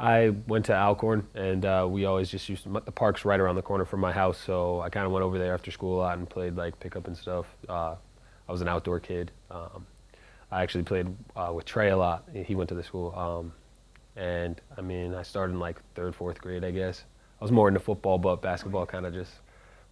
I went to Alcorn, and we always just used the park's right around the corner from my house, so I kind of went over there after school a lot and played like pickup and stuff. I was an outdoor kid. I actually played with Trey a lot. He went to the school, and I mean, I started in like third, fourth grade, I guess. I was more into football, but basketball kind of just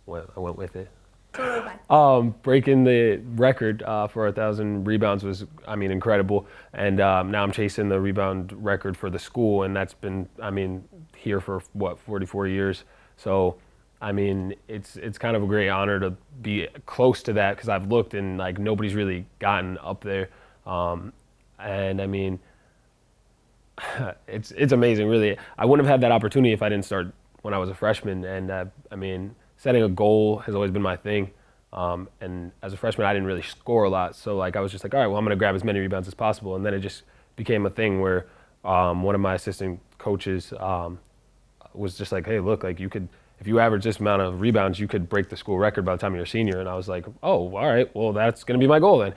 I went with it. Totally fine. Breaking the record for 1,000 rebounds was, I mean, incredible. And now I'm chasing the rebound record for the school, and that's been, I mean, here for what, 44 years. So, I mean, it's kind of a great honor to be close to that because I've looked and like nobody's really gotten up there. And I mean, it's amazing, really. I wouldn't have had that opportunity if I didn't start when I was a freshman. And I mean, setting a goal has always been my thing. And as a freshman, I didn't really score a lot. So like I was just like, all right, well, I'm going to grab as many rebounds as possible. And then it just became a thing where one of my assistant coaches was just like, hey, look, like you could, if you average this amount of rebounds, you could break the school record by the time you're a senior. And I was like, oh, all right, well, that's going to be my goal then.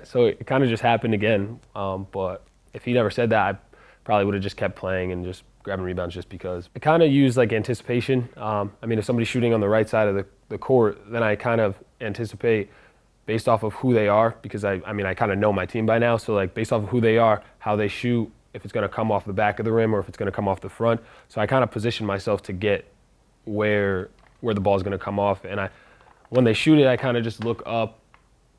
So it kind of just happened again. But if he never said that, I probably would have just kept playing and just grabbing rebounds just because. I kind of use like anticipation. I mean, if somebody's shooting on the right side of the court, then I kind of anticipate based off of who they are because I mean, I kind of know my team by now. So like based off of who they are, how they shoot, if it's going to come off the back of the rim or if it's going to come off the front. So I kind of position myself to get where the ball is going to come off. And when they shoot it, I kind of just look up,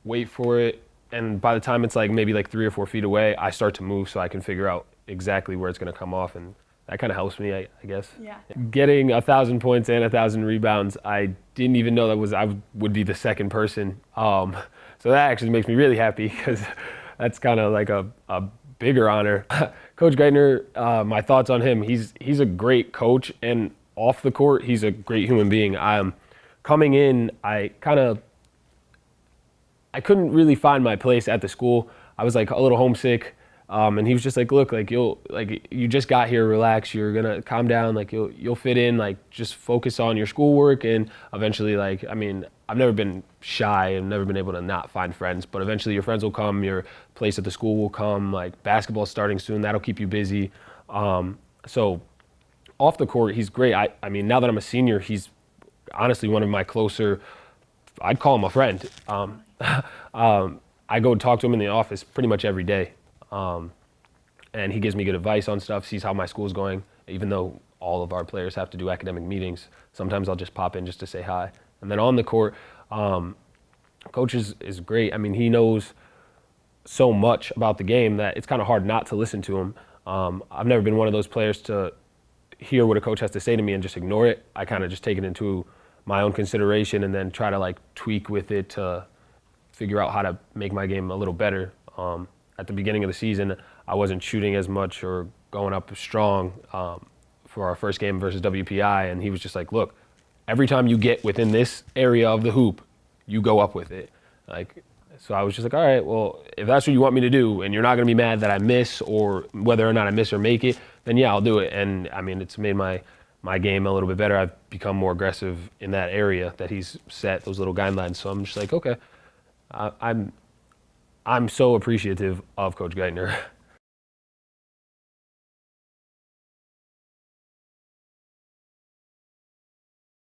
wait for it. And by the time it's like maybe like 3 or 4 feet away, I start to move so I can figure out exactly where it's going to come off. And that kind of helps me, I guess. Yeah. Getting 1,000 points and 1,000 rebounds, I didn't even know I would be the second person. So that actually makes me really happy because that's kind of like a bigger honor. Coach Geithner, my thoughts on him, he's a great coach, and off the court, he's a great human being. Coming in, I couldn't really find my place at the school. I was like a little homesick. And he was just like, look, like you just got here, relax, you're gonna calm down, like you'll fit in, like just focus on your schoolwork, and eventually, like, I mean, I've never been shy, I've never been able to not find friends, but eventually your friends will come, your place at the school will come, like basketball's starting soon, that'll keep you busy. So off the court, he's great. I mean, now that I'm a senior, he's honestly one of my closer, I'd call him a friend. I go talk to him in the office pretty much every day. And he gives me good advice on stuff, sees how my school's going, even though all of our players have to do academic meetings. Sometimes I'll just pop in just to say hi. And then on the court, Coach is great. I mean, he knows so much about the game that it's kind of hard not to listen to him. I've never been one of those players to hear what a coach has to say to me and just ignore it. I kind of just take it into my own consideration and then try to like tweak with it to figure out how to make my game a little better. At the beginning of the season, I wasn't shooting as much or going up strong for our first game versus WPI, and he was just like, look, every time you get within this area of the hoop, you go up with it. Like, so I was just like, all right, well, if that's what you want me to do and you're not going to be mad that I miss or whether or not I miss or make it, then yeah, I'll do it. And I mean, it's made my game a little bit better. I've become more aggressive in that area that he's set, those little guidelines. So I'm just like, okay, I'm so appreciative of Coach Geithner.